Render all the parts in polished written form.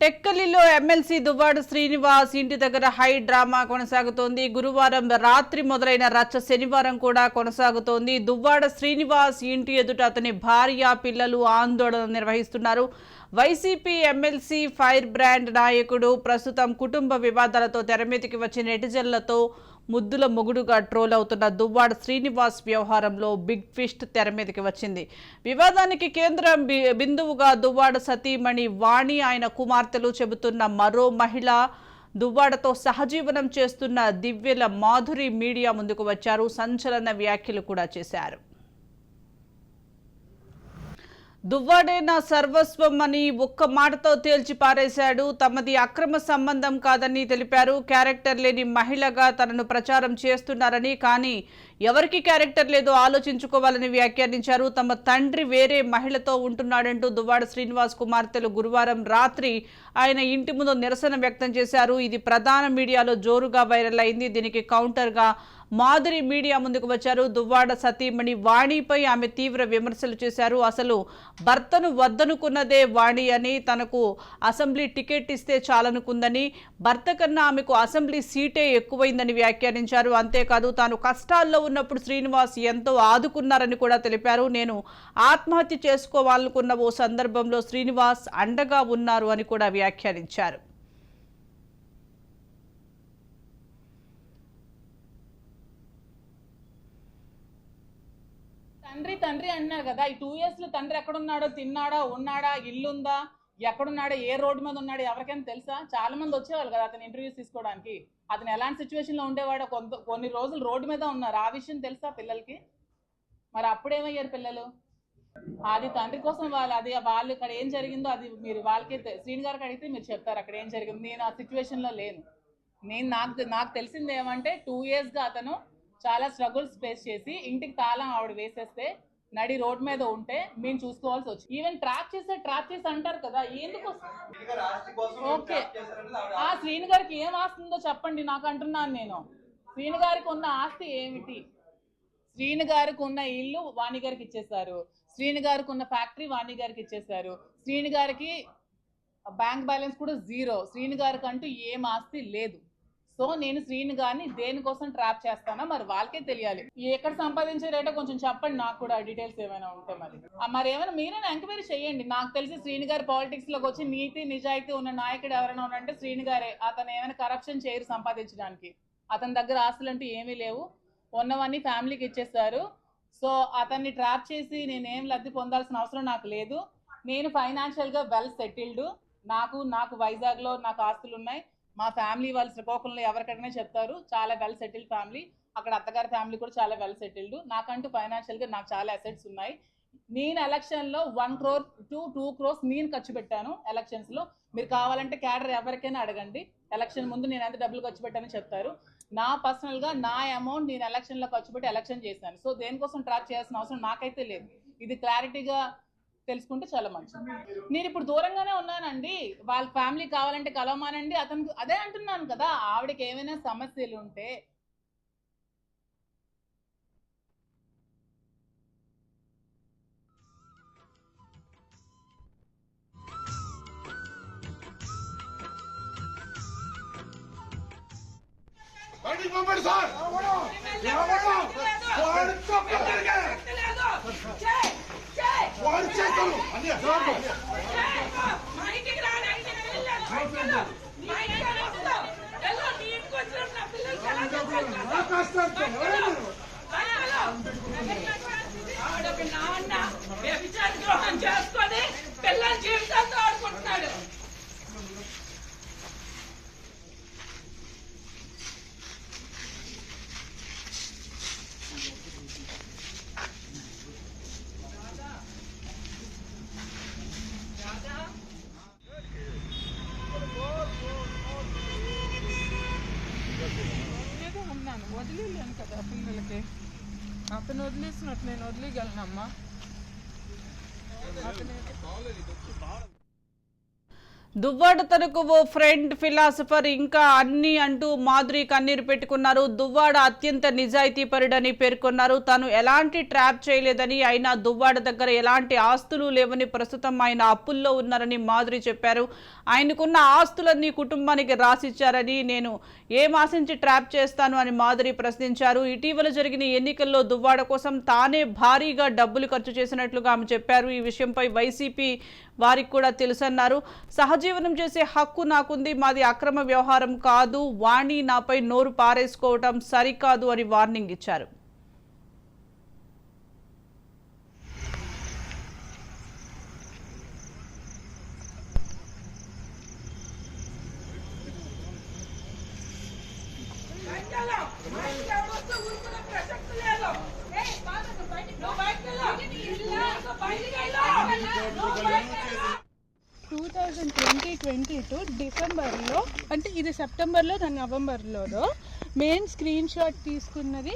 టెక్కలిలో MLC Duvvada Srinivas ఇంటి దగ్గర high drama కొనసాగుతోంది. గురువారం రాత్రి మొదలైన రచ్చ శనివారం కూడా కొనసాగుతోంది. దువ్వాడ శ్రీనివాస్ ఇంటి ఎదుట అతని భార్య, పిల్లలు ఆందోళన నిర్వహిస్తున్నారు. వైసీపీ ఎమ్మెల్సీ ఫైర్ బ్రాండ్ నాయకుడు ప్రస్తుతం కుటుంబ వివాదాలతో తెరమీదికి వచ్చి నెటిజన్లతో ముద్దుల మొగుడుగా ట్రోల్ అవుతున్న దువ్వాడ శ్రీనివాస్ వ్యవహారంలో బిగ్ ట్విస్ట్ తెరమీదికి వచ్చింది. వివాదానికి కేంద్ర బిందువుగా దువ్వాడ సతీమణి వాణి, ఆయన కుమార్తెలు చెబుతున్న మరో మహిళ దువ్వాడతో సహజీవనం చేస్తున్న దివ్యల మాధురి మీడియా ముందుకు వచ్చారు. సంచలన వ్యాఖ్యలు కూడా చేశారు. దువ్వాడే నా సర్వస్వం అని ఒక్క మాటతో తేల్చి పారేశాడు. తమది అక్రమ సంబంధం కాదని తెలిపారు. క్యారెక్టర్ లేని మహిళగా తనను ప్రచారం చేస్తున్నారని, కానీ ఎవరికి క్యారెక్టర్ లేదో ఆలోచించుకోవాలని వ్యాఖ్యానించారు. తమ తండ్రి వేరే మహిళతో ఉంటున్నాడంటూ దువ్వాడ శ్రీనివాస్ కుమార్తెలు గురువారం రాత్రి ఆయన ఇంటి ముందు నిరసన వ్యక్తం చేశారు. ఇది ప్రధాన మీడియాలో జోరుగా వైరల్ అయింది. దీనికి కౌంటర్గా మాధురి మీడియా ముందుకు వచ్చారు. దువ్వాడ సతీమణి వాణిపై ఆమె తీవ్ర విమర్శలు చేశారు. అసలు భర్తను వద్దనుకున్నదే వాణి అని, తనకు అసెంబ్లీ టికెట్ ఇస్తే చాలనుకుందని, భర్త కన్నా ఆమెకు అసెంబ్లీ సీటే ఎక్కువైందని వ్యాఖ్యానించారు. అంతేకాదు తాను కష్టాల్లో ఉన్నప్పుడు శ్రీనివాస్ ఎంతో ఆదుకున్నారని కూడా తెలిపారు. నేను ఆత్మహత్య చేసుకోవాలనుకున్న ఓ సందర్భంలో శ్రీనివాస్ అండగా ఉన్నారు అని కూడా వ్యాఖ్యానించారు. తండ్రి అన్నారు కదా, ఈ 2 years లో తండ్రి ఎక్కడున్నాడో, తిన్నాడా, ఉన్నాడా, ఇల్లుందా, ఎక్కడున్నాడో, ఏ రోడ్డు మీద ఉన్నాడో ఎవరికైనా తెలుసా? చాలా మంది వచ్చేవాళ్ళు కదా అతను ఇంటర్వ్యూస్ తీసుకోవడానికి. అతను ఎలాంటి సిచ్యువేషన్ లో ఉండేవాడో, కొన్ని రోజులు రోడ్డు మీద ఉన్నారు. ఆ విషయం తెలుసా పిల్లలకి? మరి అప్పుడేమయ్యారు పిల్లలు? అది తండ్రి కోసం వాళ్ళు ఇక్కడ ఏం జరిగిందో అది మీరు వాళ్ళకే, శ్రీని గారికి అడిగితే మీరు చెప్తారు అక్కడ ఏం జరిగింది. నేను ఆ సిచ్యువేషన్ లో లేను. నాకు తెలిసింది ఏమంటే 2 years గా అతను చాలా స్ట్రగుల్స్ ఫేస్ చేసి ఇంటికి తాళం ఆవిడ వేసేస్తే నడి రోడ్ మీద ఉంటే మేము చూసుకోవాల్సి వచ్చింది. ఈవెన్ ట్రాప్ చేసి అంటారు కదా, ఎందుకు? ఓకే, ఆ శ్రీని గారికి ఏం ఆస్తి ఉందో చెప్పండి నాకు అంటున్నాను నేను. శ్రీని గారికి ఉన్న ఆస్తి ఏమిటి? శ్రీని గారికి ఉన్న ఇల్లు వాణి గారికి ఇచ్చేసారు. శ్రీని గారికి ఉన్న ఫ్యాక్టరీ వాణి గారికి ఇచ్చేసారు. శ్రీని గారికి బ్యాంక్ బ్యాలెన్స్ కూడా 0. శ్రీని గారికి అంటూ ఏం ఆస్తి లేదు. సో నేను శ్రీని గారిని దేనికోసం ట్రాప్ చేస్తానో మరి వాళ్ళకే తెలియాలి. ఎక్కడ సంపాదించే రేటో కొంచెం చెప్పండి నాకు కూడా, డీటెయిల్స్ ఏమైనా ఉంటే మరి ఏమైనా మీరైనా ఎంక్వైరీ చేయండి. నాకు తెలిసి శ్రీని గారి పాలిటిక్స్ లోకి వచ్చి నీతి నిజాయితీ ఉన్న నాయకుడు ఎవరైనా ఉన్నారంటే శ్రీని గారే. అతను ఏమైనా కరప్షన్ చేయరు సంపాదించడానికి. అతని దగ్గర ఆస్తులు అంటూ ఏమీ లేవు, ఉన్నవన్నీ ఫ్యామిలీకి ఇచ్చేస్తారు. సో అతన్ని ట్రాప్ చేసి నేనేం లబ్ధి పొందాల్సిన అవసరం నాకు లేదు. నేను ఫైనాన్షియల్ గా వెల్ సెటిల్డ్. నాకు వైజాగ్ లో నాకు ఆస్తులు ఉన్నాయి. మా ఫ్యామిలీ వాళ్ళు శ్రీకాకుళంలో ఎవరికైనా చెప్తారు, చాలా వెల్ సెటిల్డ్ ఫ్యామిలీ. అక్కడ అత్తగారి ఫ్యామిలీ కూడా చాలా వెల్ సెటిల్డ్. నాకంటూ ఫైనాన్షియల్ గా నాకు చాలా అసెట్స్ ఉన్నాయి. నేను ఎలక్షన్ లో 1 crore to 2 crores నేను ఖర్చు పెట్టాను ఎలక్షన్స్ లో. మీరు కావాలంటే క్యాడర్ ఎవరికైనా అడగండి, ఎలక్షన్ ముందు నేను ఎంత డబ్బులు ఖర్చు పెట్టానని చెప్తారు. నా పర్సనల్ గా నా అమౌంట్ నేను ఎలక్షన్ లో ఖర్చు పెట్టి ఎలక్షన్ చేశాను. సో దేనికోసం ట్రాప్ చేయాల్సిన అవసరం నాకైతే లేదు. ఇది క్లారిటీగా తెలుసుకుంటే చాలా మంచిది. నేను ఇప్పుడు దూరంగానే ఉన్నానండి. వాళ్ళ ఫ్యామిలీ కావాలంటే కలవమానండి. అతను అదే అంటున్నాను కదా, ఆవిడకి ఏమైనా సమస్యలు ఉంటే ద్రోహం చేసుకొని పిల్లల జీవితాలతో ఆడుకుంటున్నాడు. ఉన్నాను, వదిలేను కదా పిల్లలకి. అతను వదిలేసినట్టు నేను వదిలేయగలనమ్మా. దువ్వాడ తనకు ఓ ఫ్రెండ్ ఫిలాసఫర్ ఇంకా అన్ని అంటూ మాధురి కన్నీరు పెట్టుకున్నారు. దువ్వాడ అత్యంత నిజాయితీపరుడని పేర్కొన్నారు. తాను ఎలాంటి ట్రాప్ చేయలేదని, అయినా దువ్వాడ దగ్గర ఎలాంటి ఆస్తులు లేవని, ప్రస్తుతం ఆయన అప్పుల్లో ఉన్నారని మాధురి చెప్పారు. ఆయనకున్న ఆస్తులన్నీ కుటుంబానికి రాసిచ్చారని, నేను ఏం ఆశించి ట్రాప్ చేస్తాను అని మాధురి ప్రశ్నించారు. ఇటీవల జరిగిన ఎన్నికల్లో దువ్వాడ కోసం తానే భారీగా డబ్బులు ఖర్చు చేసినట్లుగా ఆమె చెప్పారు. ఈ విషయంపై వైసీపీ వారికి కూడా తెలుసన్నారు. సహజీవనం చేసే హక్కు నాకుంది, మాది అక్రమ వ్యవహారం కాదు, వాణి నాపై నోరు పారేసుకోవటం సరికాదు అని వార్నింగ్ ఇచ్చారు. డిసెంబర్లో, అంటే ఇది సెప్టెంబర్లో నవంబర్లో మెయిన్ స్క్రీన్ షాట్ తీసుకున్నది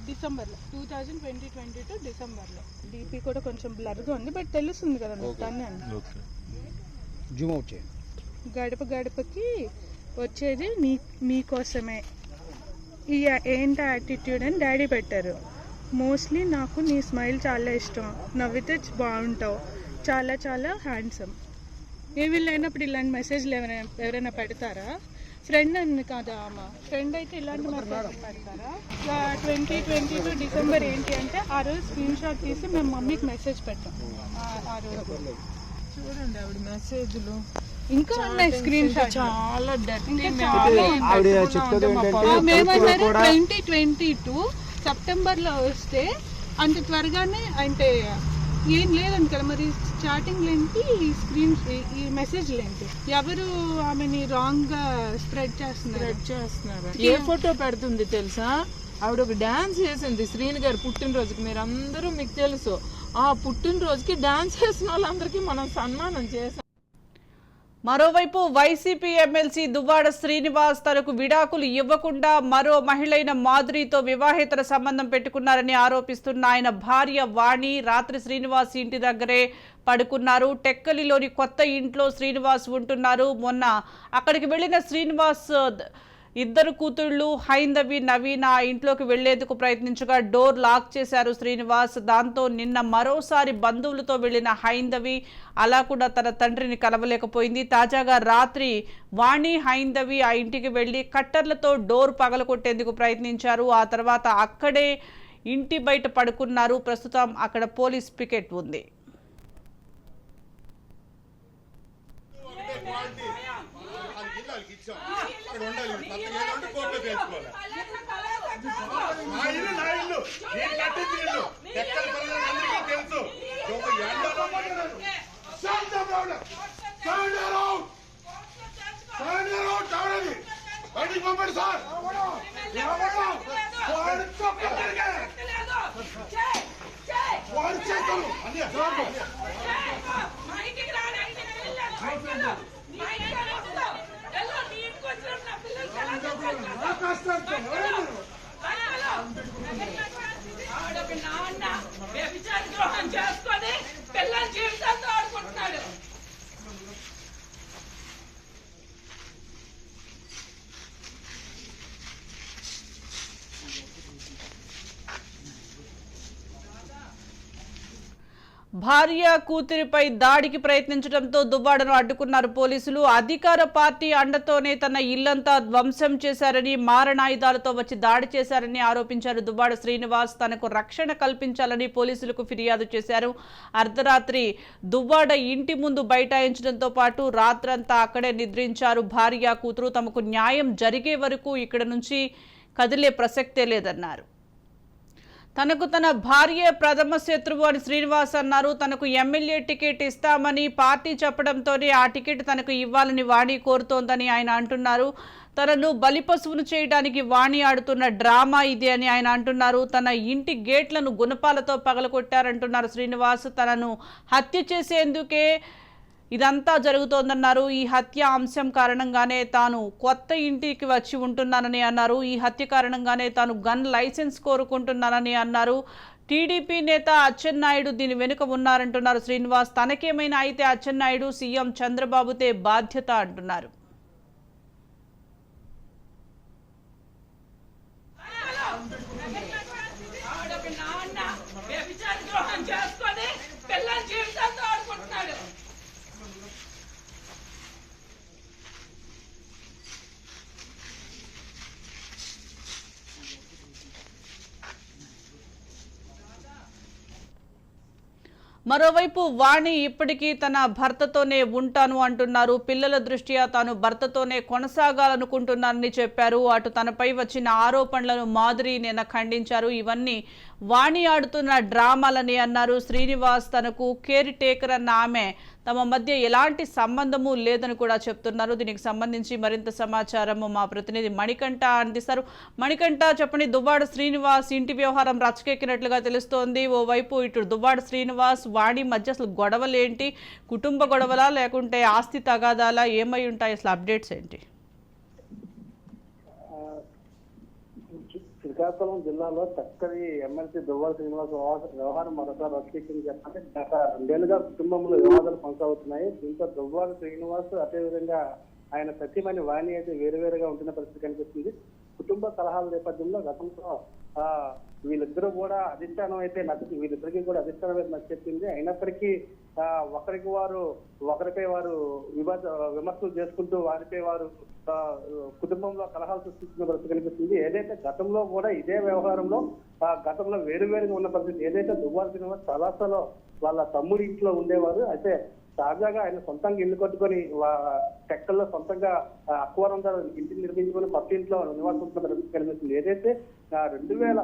డిసెంబర్లో 2022 డిసెంబర్లో. డీపీ కూడా కొంచెం బ్లర్గా ఉంది, బట్ తెలుస్తుంది కదా మీకు. తనే గడప గడపకి వచ్చేది మీకోసమే, ఈ ఏంటి యాటిట్యూడ్ అని డాడీ పెట్టారు. మోస్ట్లీ నాకు నీ స్మైల్ చాలా ఇష్టం, నవ్వితే బాగుంటావు, చాలా చాలా హ్యాండ్సమ్. ఏ వీళ్ళైనప్పుడు ఇలాంటి మెసేజ్లు ఎవరైనా పెడతారా? ఫ్రెండ్ అని కాదా అమ్మ, ఫ్రెండ్ అయితే ఇలాంటి మెసేజ్ పెడతారా? 2022 డిసెంబర్ ఏంటి అంటే ఆ రోజు స్క్రీన్ షాట్ తీసి మేము మమ్మీకి మెసేజ్ పెట్టాం. ఆ రోజు చూడండి ఆవిడ మెసేజ్లు ఇంకా ఉన్నాయి, స్క్రీన్ షాట్ చాలా మేమన్నారు 2022 సెప్టెంబర్లో వస్తే అంత త్వరగానే అంటే ఏం లేదండి కదా. మరి చాటింగ్ ఏంటి, ఈ మెసేజ్లు ఏంటి? ఎవరు ఆమెని రాంగ్ గా స్ప్రెడ్ చేస్తున్నారు? ఏ ఫోటో పెడుతుంది తెలుసా? ఆవిడ ఒక డాన్స్ చేసింది శ్రీని గారి పుట్టినరోజుకి. మీరు అందరూ మీకు తెలుసు, ఆ పుట్టినరోజుకి డాన్స్ చేసిన వాళ్ళందరికీ మనం సన్మానం చేసాం. మరోవైపు వైసీపీ ఎమ్మెల్సీ దువ్వాడ శ్రీనివాస్ తనకు విడాకులు ఇవ్వకుండా మరో మహిళైన మాధురితో వివాహేతర సంబంధం పెట్టుకున్నారని ఆరోపిస్తున్న ఆయన భార్య వాణి రాత్రి శ్రీనివాస్ ఇంటి దగ్గరే పడుకున్నారు. టెక్కలిలోని కొత్త ఇంట్లో శ్రీనివాస్ ఉంటున్నారు. మొన్న అక్కడికి వెళ్లిన శ్రీనివాస్ ఇద్దరు కూతుళ్లు హైందవి, నవీన ఆ ఇంట్లోకి వెళ్లేందుకు ప్రయత్నించగా డోర్ లాక్ చేశారు శ్రీనివాస్. దాంతో నిన్న మరోసారి బంధువులతో వెళ్లిన హైందవి అలా కూడా తన తండ్రిని కలవలేకపోయింది. తాజాగా రాత్రి వాణి, హైందవి ఆ ఇంటికి వెళ్లి కట్టర్లతో డోర్ పగలగొట్టేందుకు ప్రయత్నించారు. ఆ తర్వాత అక్కడే ఇంటి బయట పడుకున్నారు. ప్రస్తుతం అక్కడ పోలీస్ పికెట్ ఉంది. భార్య కూతురిపై దాడికి ప్రయత్నించడంతో దువ్వాడను అడ్డుకున్నారు పోలీసులు. అధికార పార్టీ అండతోనే తన ఇల్లంతా ధ్వంసం చేశారని, మారణాయుధాలతో వచ్చి దాడి చేశారని ఆరోపించారు. దువ్వాడ శ్రీనివాస్ తనకు రక్షణ కల్పించాలని పోలీసులకు ఫిర్యాదు చేశారు. అర్ధరాత్రి దువ్వాడ ఇంటి ముందు బైఠాయించడంతో పాటు రాత్రంతా అక్కడే నిద్రించారు. భార్య కూతురు తమకు న్యాయం జరిగే వరకు ఇక్కడ నుంచి కదిలే ప్రసక్తే లేదన్నారు. తనకు తన భార్య ప్రథమ శత్రువు అని శ్రీనివాస్ అన్నారు. తనకు ఎమ్మెల్యే టికెట్ ఇస్తామని పార్టీ చెప్పడంతోనే ఆ టికెట్ తనకు ఇవ్వాలని వాణి కోరుతోందని ఆయన అంటున్నారు. తనను బలిపశువును చేయడానికి వాణి ఆడుతున్న డ్రామా ఇది అని ఆయన అంటున్నారు. తన ఇంటి గేట్లను గుణపాలతో పగలగొట్టారంటున్నారు శ్రీనివాస్. తనను హత్య చేసేందుకే ఇదంతా జరుగుతోందన్నారు. ఈ హత్య అంశం కారణంగానే తాను కొత్త ఇంటికి వచ్చి ఉంటున్నానని అన్నారు. ఈ హత్య కారణంగానే తాను గన్ లైసెన్స్ కోరుకుంటున్నానని అన్నారు. టీడీపీ నేత అచ్చెన్నాయుడు దీని వెనుక ఉన్నారంటున్నారు శ్రీనివాస్. తనకేమైనా అయితే అచ్చెన్నాయుడు సీఎం చంద్రబాబుతే బాధ్యత అంటున్నారు. మరోవైపు వాణి ఇప్పటికీ తన భర్తతోనే ఉంటాను అంటున్నారు. పిల్లల దృష్ట్యా తాను భర్తతోనే కొనసాగాలనుకుంటున్నారని చెప్పారు. అటు తనపై వచ్చిన ఆరోపణలను మాధురి నిన్న ఖండించారు. ఇవన్నీ వాణి ఆడుతున్న డ్రామాలని అన్నారు. శ్రీనివాస్ తనకు కేర్ టేకర్ అన్న ఆమె తమ మధ్య ఎలాంటి సంబంధము లేదని కూడా చెప్తున్నారు. దీనికి సంబంధించి మరింత సమాచారం మా ప్రతినిధి మణికంఠ అందిస్తారు. మణికంఠ, చెప్పండి, దువ్వాడ శ్రీనివాస్ ఇంటి వ్యవహారం రచ్చకెక్కినట్లుగా తెలుస్తోంది. ఓవైపు ఇటు దువ్వాడ శ్రీనివాస్ వాణి మధ్య అసలు గొడవలేంటి? కుటుంబ గొడవలా లేకుంటే ఆస్తి తగాదాలా? ఏమై ఉంటాయి అసలు? అప్డేట్స్ ఏంటి? శ్రీకాకుళం జిల్లాలో చక్కని ఎమ్మెల్సీ దువ్వాడ శ్రీనివాస్ వ్యవహారం మరోసారి రక్షించింది. చెప్పండి, గత 2 ఏళ్లుగా కుటుంబంలో వివాదాలు కొనసాగుతున్నాయి. దీంతో దువ్వాడ శ్రీనివాస్ అదేవిధంగా ఆయన సతీమణి వాణి అయితే వేరువేరుగా ఉంటున్న పరిస్థితి కనిపిస్తుంది. కుటుంబ కలహాల నేపథ్యంలో గతంలో వీళ్ళిద్దరూ కూడా అధిష్టానం అయితే వీళ్ళిద్దరికీ కూడా అధిష్టానం అయితే నచ్చెప్పింది. అయినప్పటికీ ఒకరిపై వారు విమర్శలు చేసుకుంటూ వారిపై వారు కుటుంబంలో కలహాలు సృష్టిస్తున్న పరిస్థితి కనిపిస్తుంది. ఏదైతే గతంలో కూడా ఇదే వ్యవహారంలో గతంలో వేరువేరుగా ఉన్న పరిస్థితి. ఏదైతే దువ్వాడ శ్రీనివాస్ కళాశాలలో వాళ్ళ తమ్ముడి ఇంట్లో ఉండేవారు. అయితే తాజాగా ఆయన సొంతంగా ఇల్లు కట్టుకొని టెక్కల్లో సొంతంగా అక్వరం ధర ఇంటిని నిర్మించుకొని కొత్త ఇంట్లో నివాసం కనిపిస్తుంది. ఏదైతే 2000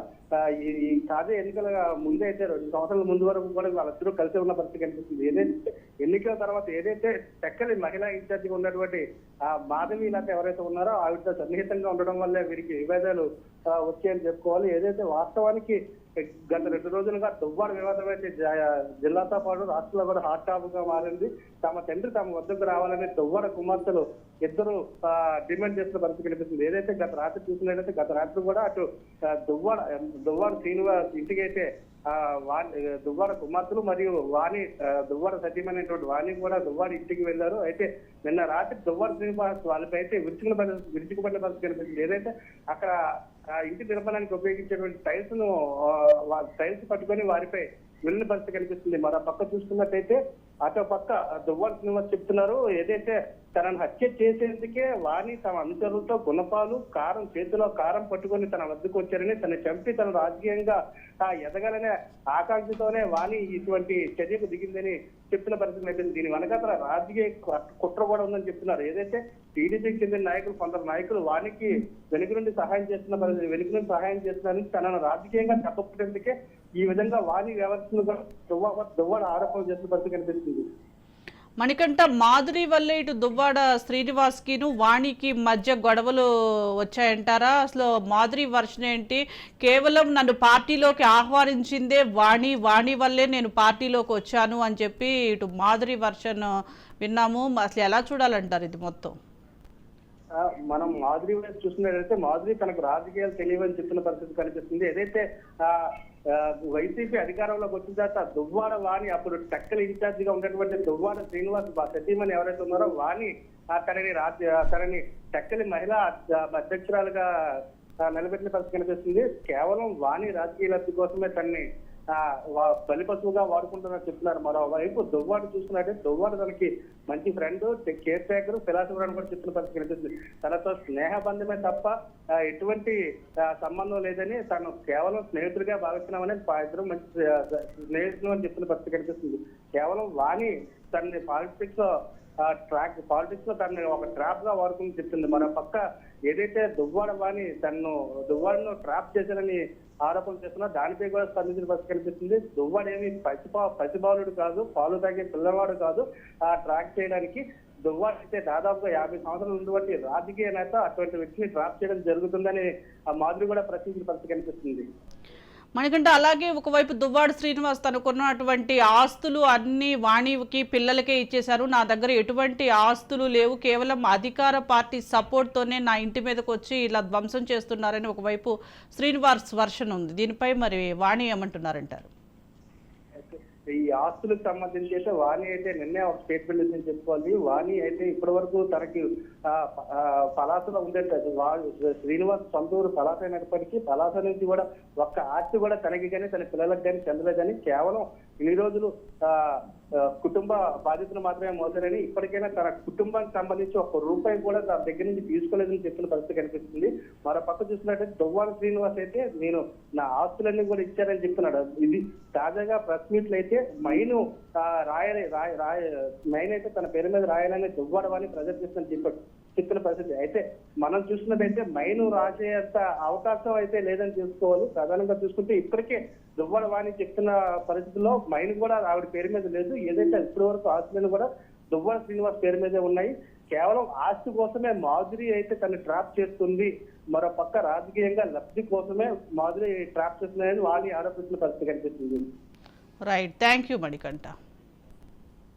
ఈ తాజా ఎన్నికల ముందే అయితే 2 సంవత్సరాల ముందు వరకు కూడా వాళ్ళిద్దరూ కలిసి ఉన్న పరిస్థితి కనిపిస్తుంది. ఏదైతే ఎన్నికల తర్వాత ఏదైతే టెక్కలి మహిళా ఇన్ఛార్జిగా ఉన్నటువంటి మాధవి లత ఎవరైతే ఉన్నారో ఆవిడతో సన్నిహితంగా ఉండడం వల్లే వీరికి విభేదాలు వచ్చాయని చెప్పుకోవాలి. ఏదైతే వాస్తవానికి గత 2 రోజులుగా దువ్వాడ వివాదం అయితే జిల్లాతో పాటు రాష్ట్రంలో కూడా హాట్ టాపిక్ గా మారింది. తమ తండ్రి తమ వద్దకు రావాలని దువ్వాడ కుమార్తెలు ఇద్దరు డిమాండ్ చేస్తున్న పరిస్థితి కనిపిస్తుంది. ఏదైతే గత రాత్రి చూసినట్లయితే గత రాత్రి కూడా అటు దువ్వాడ శ్రీనివాస్ ఇంటికి అయితే దువ్వాడ కుమార్తెలు మరియు వాణి దువ్వాడ సతీమైనటువంటి వాణి కూడా దువ్వాడ ఇంటికి వెళ్లారు. అయితే నిన్న రాత్రి దువ్వాడ శ్రీనివాస్ వాళ్ళపై అయితే విరుచుకుపడిన పరిస్థితి కనిపిస్తుంది. ఏదైతే అక్కడ ఇంటి నిర్మాణానికి ఉపయోగించేటువంటి టైల్స్ పట్టుకొని వారిపై వెళ్ళిన పరిస్థితి కనిపిస్తుంది. మరో పక్క చూసుకున్నట్టయితే అటో పక్క దువ్వాడ శ్రీనివాస్ చెప్తున్నారు, ఏదైతే తనను హత్య చేసేందుకే వాణి తమ అనుచరులతో గుణపాలు చేతిలో కారం పట్టుకొని తన వద్దకు వచ్చారని, తను చంపి తను రాజకీయంగా ఎదగాలనే ఆకాంక్షతోనే వాణి ఇటువంటి చర్యకు దిగిందని చెప్తున్న పరిస్థితి అయిపోయింది. దీని వెనకాల రాజకీయ కుట్ర కూడా ఉందని చెప్తున్నారు. ఏదైతే టీడీపీకి చెందిన నాయకులు కొందరు నాయకులు వాణికి వెనుక నుండి సహాయం చేస్తున్నారని తనను రాజకీయంగా చెప్పకపోయేందుకే ఈ విధంగా వాణి వ్యవస్థను దువ్వాడ ఆరోపణలు చేస్తున్న పరిస్థితి కనిపిస్తుంది. మణికంఠ, మాధురి వల్లే ఇటు దువ్వాడ శ్రీనివాస్కిను వాణికి మధ్య గొడవలు వచ్చాయంటారా? అసలు మాధురి వర్షన్ ఏంటి? కేవలం నన్ను పార్టీలోకి ఆహ్వానించిందే వాణి వల్లే నేను పార్టీలోకి వచ్చాను అని చెప్పి ఇటు మాధురి వర్షన్ విన్నాము. అసలు ఎలా చూడాలంటారు ఇది మొత్తం? మనం మాధురి వైపు చూసినట్లయితే మాధురి తనకు రాజకీయాలు తెలియవని చెప్తున్న పరిస్థితి కనిపిస్తుంది. ఏదైతే వైసీపీ అధికారంలోకి వచ్చిన తర్వాత దువ్వాడ వాణి అప్పుడు టెక్కల్ ఇన్ఛార్జ్ గా ఉన్నటువంటి దువ్వాడ శ్రీనివాస్ సతీమణి ఎవరైతే ఉన్నారో వాణి తనని టెక్కలి మహిళా అధ్యక్షురాలుగా నిలబెట్టిన పరిస్థితి కనిపిస్తుంది. కేవలం వాణి రాజకీయ లబ్ధి కోసమే తనని బలిపశువుగా వాడుకుంటున్నారు చెప్తున్నారు. మరోవైపు దువ్వాడ చూస్తున్నట్టే దువ్వాడ తనకి మంచి ఫ్రెండ్, కేర్ టేకర్, ఫిలాసఫర్ అని కూడా చెప్తున్న పరిస్థితి కనిపిస్తుంది. తనతో స్నేహబంధమే తప్ప ఎటువంటి సంబంధం లేదని, తను కేవలం స్నేహితుడిగా భావిస్తున్నామని ఇద్దరు మంచి స్నేహితులు అని చెప్తున్న పరిస్థితి కనిపిస్తుంది. కేవలం వాణి తనని పాలిటిక్స్ లో తనని ఒక ట్రాప్ గా వాడుకుని చెప్తుంది. మరో పక్క ఏదైతే దువ్వాడ వాణి దువ్వాడను ట్రాప్ చేశారని ఆరోపణలు చేస్తున్నా దానిపై కూడా స్పందించిన పరిస్థితి కనిపిస్తుంది. దువ్వాడేమి పసిబాలుడు కాదు, పాలు తాగే పిల్లవాడు కాదు. ట్రాక్ చేయడానికి దువ్వాడ అయితే దాదాపుగా 50 సంవత్సరాల ఉన్నటువంటి రాజకీయ నేత, అటువంటి వ్యక్తిని ట్రాప్ చేయడం జరుగుతుందని మాధురి కూడా ప్రశ్నించిన పరిస్థితి కనిపిస్తుంది. మనకంటే అలాగే ఒకవైపు దువ్వాడ శ్రీనివాస్ తనకున్నటువంటి ఆస్తులు అన్ని వాణికి పిల్లలకే ఇచ్చేశారు. నా దగ్గర ఎటువంటి ఆస్తులు లేవు, కేవలం అధికార పార్టీ సపోర్ట్తోనే నా ఇంటి మీదకి వచ్చి ఇలా ధ్వంసం చేస్తున్నారని ఒకవైపు శ్రీనివాస్ వర్షన్ ఉంది. దీనిపై మరి వాణి ఏమంటున్నారంటారు? ఈ ఆస్తులకు సంబంధించి అయితే వాణి అయితే నిన్నే ఒక స్టేట్మెంట్ ఇచ్చింది చెప్పుకోవాలి. వాణి అయితే ఇప్పటి వరకు తనకి పలాసలో ఉండేది. శ్రీనివాస్ సొంతూరు పలాస అయినప్పటికీ పలాస నుంచి కూడా ఒక్క ఆస్తి కూడా తనకి కానీ తన పిల్లలకు కానీ చెందలేదు కానీ కేవలం ఇన్ని రోజులు కుటుంబ బాధ్యతలు మాత్రమే మోసారని, ఇప్పటికైనా తన కుటుంబానికి సంబంధించి ఒక్క రూపాయి కూడా తన దగ్గర నుంచి తీసుకోలేదని చెప్పిన పరిస్థితి కనిపిస్తుంది. మరో పక్క చూసినట్టయితే దువ్వాడ శ్రీనివాస్ అయితే నేను నా ఆస్తులన్నీ కూడా ఇచ్చారని చెప్తున్నాడు. ఇది తాజాగా ప్రెస్ మీట్లు అయితే మైను మైన్ అయితే తన పేరు మీద రాయాలని దువ్వాడవని ప్రజెంట్ చేస్తున్న చెప్పిన పరిస్థితి. అయితే మనం చూసినట్టయితే మైను రాసేంత అవకాశం అయితే లేదని చూసుకోవాలి. ప్రధానంగా చూసుకుంటే ఇప్పటికే దువ్వాడ వాణి చెప్తున్న పరిస్థితుల్లో మైన్ కూడా ఆవిడ పేరు మీద లేదు. ఏదైతే ఇప్పటి వరకు ఆస్తులను కూడా దువ్వాడ శ్రీనివాస్ పేరు మీదే ఉన్నాయి. కేవలం ఆస్తి కోసమే మాధురి అయితే తను ట్రాప్ చేస్తుంది, మరో పక్క రాజకీయంగా లబ్ధి కోసమే మాధురి ట్రాప్ చేస్తుంది అనేది వాణి ఆరోపిస్తున్న పరిస్థితి కనిపిస్తుంది. Right, thank you Manikanta.